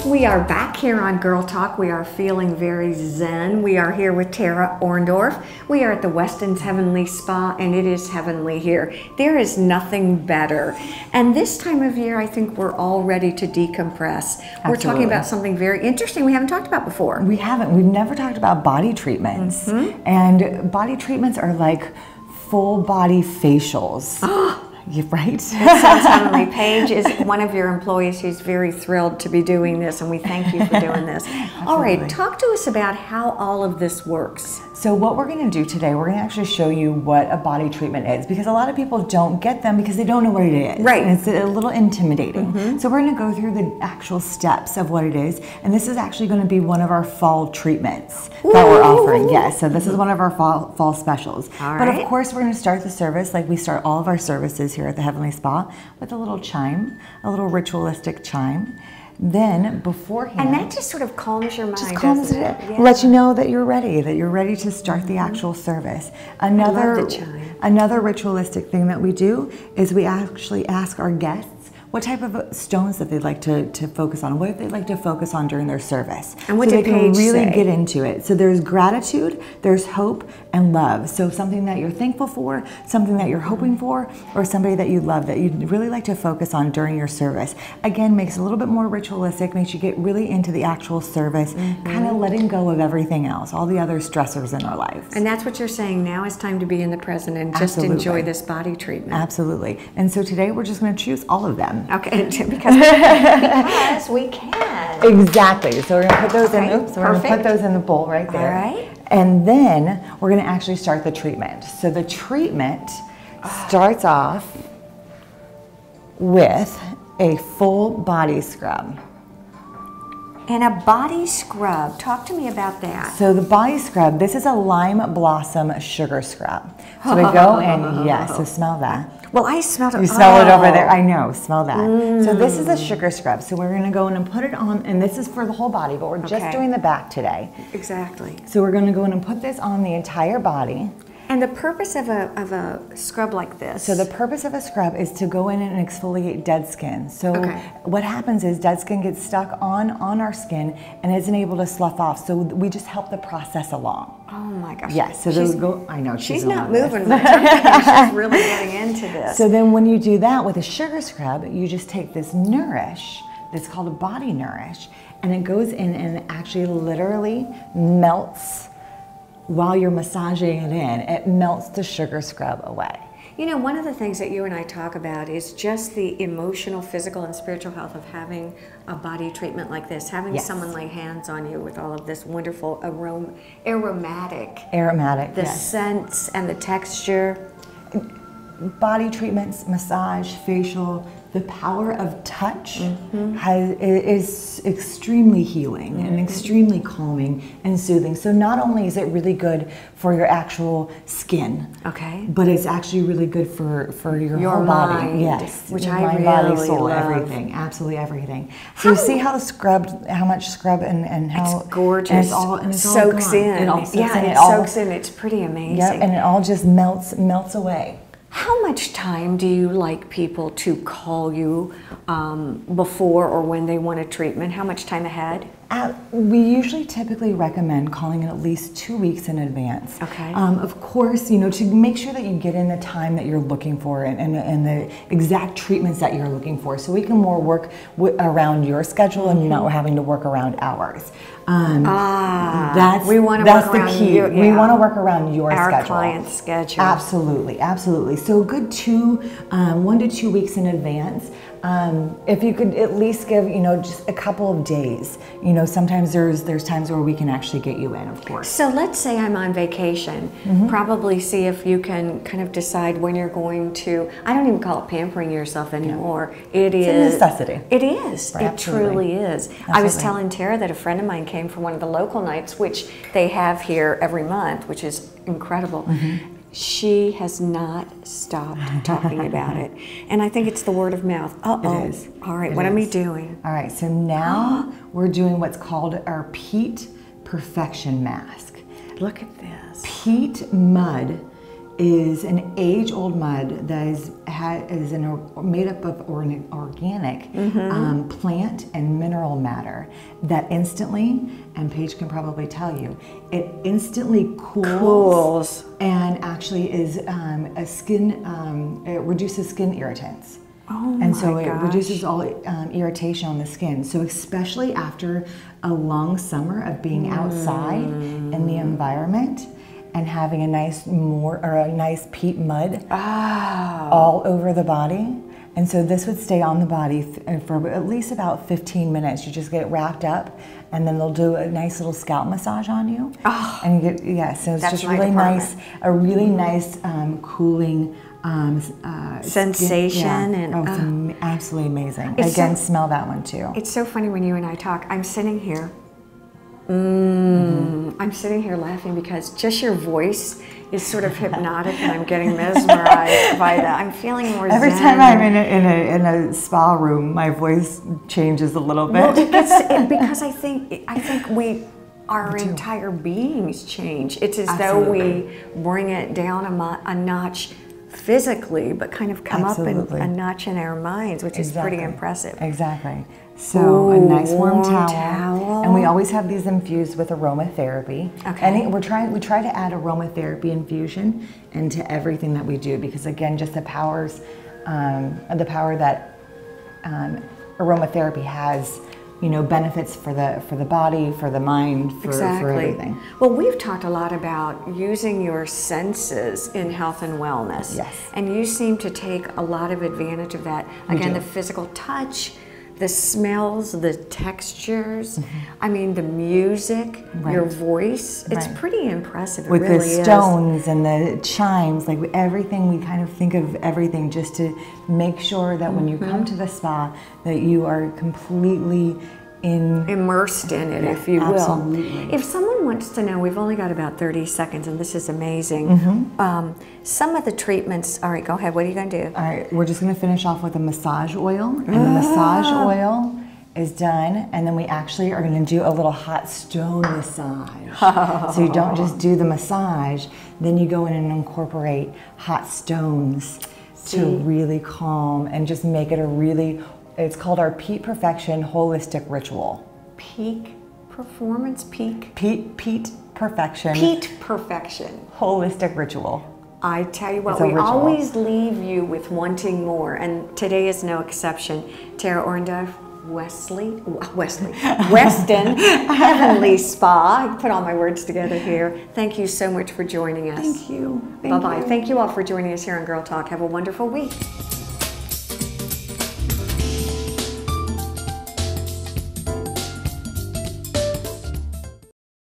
We are back here on Girl Talk. We are feeling very zen. We are here with Tara Orndorff. We are at the Weston's Heavenly Spa, and it is heavenly here. There is nothing better. And this time of year, I think we're all ready to decompress. Absolutely. We're talking about something very interesting we haven't talked about before. We haven't. We've never talked about body treatments. And body treatments are like full body facials. Right? That sounds heavenly. Paige is one of your employees who's very thrilled to be doing this, and we thank you for doing this. All right, talk to us about how all of this works. So what we're going to do today, we're going to actually show you what a body treatment is, because a lot of people don't get them because they don't know what it is. Right. And it's a little intimidating. So we're going to go through the actual steps of what it is, and this is actually going to be one of our fall treatments that we're offering. Yes, so this is one of our fall specials. But of course, we're going to start the service like we start all of our services here at the Heavenly Spa with a little chime, a little ritualistic chime. Then beforehand, and that just sort of calms your mind. Just calms it. Yeah. Let you know that you're ready to start the actual service. Another ritualistic thing that we do is we actually ask our guests what type of stones that they'd like to focus on, what they'd like to focus on during their service. And what so did they can Paige really say? Get into it. So there's gratitude, there's hope, and love. So something that you're thankful for, something that you're hoping for, or somebody that you love that you'd really like to focus on during your service. Again, makes it a little bit more ritualistic, makes you get really into the actual service, kind of letting go of everything else, all the other stressors in our lives. And that's what you're saying, now is time to be in the present and just enjoy this body treatment. Absolutely. And so today we're just going to choose all of them. Okay, because we can. Exactly. So we're going to put those in. Oops. We're going to put those in the bowl right there. All right. And then we're going to actually start the treatment. So the treatment starts off with a full body scrub. And a body scrub. Talk to me about that. So the body scrub, this is a lime blossom sugar scrub. So we go and yes, so smell that. Well, I smelled it. You smell it over there. I know, smell that. So this is a sugar scrub. So we're going to go in and put it on, and this is for the whole body, but we're just doing the back today. Exactly. So we're going to go in and put this on the entire body. And the purpose of a scrub like this? So the purpose of a scrub is to go in and exfoliate dead skin. So what happens is dead skin gets stuck on our skin and isn't able to slough off. So we just help the process along. Oh my gosh. Yes. So those go. I know she's not moving. She's really getting into this. So then when you do that with a sugar scrub, you just take this Nourish. It's called a Body Nourish, and it goes in and actually literally melts. While you're massaging it in, it melts the sugar scrub away. You know, one of the things that you and I talk about is just the emotional, physical, and spiritual health of having a body treatment like this, having someone lay hands on you with all of this wonderful aromatic, the scents and the texture. Body treatments, massage, facial, the power of touch is extremely healing and extremely calming and soothing. So not only is it really good for your actual skin, but it's actually really good for your whole body. Mind, yes, which your I mind, really body, soul, love. everything, absolutely everything. So you see how how much scrub and how it's gorgeous. And it's all soaks in. It all soaks in. It soaks in. It's pretty amazing. Yep, and it all just melts away. How much time do you like people to call you before or when they want a treatment? How much time ahead? We usually typically recommend calling it at least 2 weeks in advance. Okay. Of course, you know, to make sure that you get in the time that you're looking for and the exact treatments that you're looking for, so we can more work around your schedule and not having to work around ours. We want to that's work the around key. you, We want to work around your schedule. Our client's schedule. Absolutely, absolutely. So a good 1 to 2 weeks in advance. If you could at least give, you know, just a couple of days. You know, sometimes there's times where we can actually get you in, of course. So let's say I'm on vacation. Probably see if you can kind of decide when you're going to, I don't even call it pampering yourself anymore. It's a necessity. It is. Right, it truly is. Absolutely. I was telling Tara that a friend of mine came for one of the local nights, which they have here every month, which is incredible. She has not stopped talking about it. And I think it's the word of mouth. It is. All right, what am I doing? All right, so now we're doing what's called our peat perfection mask. Look at this. Peat mud is an age-old mud that is made up of organic plant and mineral matter that instantly, and Paige can probably tell you, it instantly cools. And actually is a skin, it reduces skin irritants. Oh and so my it gosh. reduces all irritation on the skin. So especially after a long summer of being outside in the environment and having a nice peat mud all over the body. And so this would stay on the body for at least about 15 minutes. You just get wrapped up, and then they'll do a nice little scalp massage on you. And you get, so it's just really nice, a really nice cooling sensation. It's absolutely amazing. Again, smell that one too. It's so funny when you and I talk. I'm sitting here. I'm sitting here laughing because just your voice is sort of hypnotic, and I'm getting mesmerized by that. I'm feeling more Every zen. time I'm in a spa room, my voice changes a little bit. Well, because I think our entire beings change. It's as though we bring it down a notch physically, but kind of come up a notch in our minds, which is pretty impressive. Exactly. So a nice warm towel, and we always have these infused with aromatherapy. Okay. And we try to add aromatherapy infusion into everything that we do, because again, just the power that aromatherapy has, benefits for the body, for the mind, for everything. Well, we've talked a lot about using your senses in health and wellness. Yes. And you seem to take a lot of advantage of that. Again, the physical touch, the smells, the textures, I mean, the music, your voice. It's pretty impressive. With it really the stones and the chimes, like everything, we kind of think of everything just to make sure that when you come to the spa, that you are completely immersed in it, if you will. Absolutely. If someone wants to know, we've only got about 30 seconds, and this is amazing. Some of the treatments, all right, go ahead. What are you going to do? All right, we're just going to finish off with a massage oil, and the massage oil is done, and then we actually are going to do a little hot stone massage. So you don't just do the massage, then you go in and incorporate hot stones to really calm and just make it it's called our Peat Perfection Holistic Ritual. Peak performance, peak Perfection. Peat Perfection. Holistic Ritual. I tell you what, we always leave you with wanting more, and today is no exception. Tara Orndorff, Weston Heavenly Spa. I put all my words together here. Thank you so much for joining us. Thank you. Bye-bye. Thank you all for joining us here on Girl Talk. Have a wonderful week.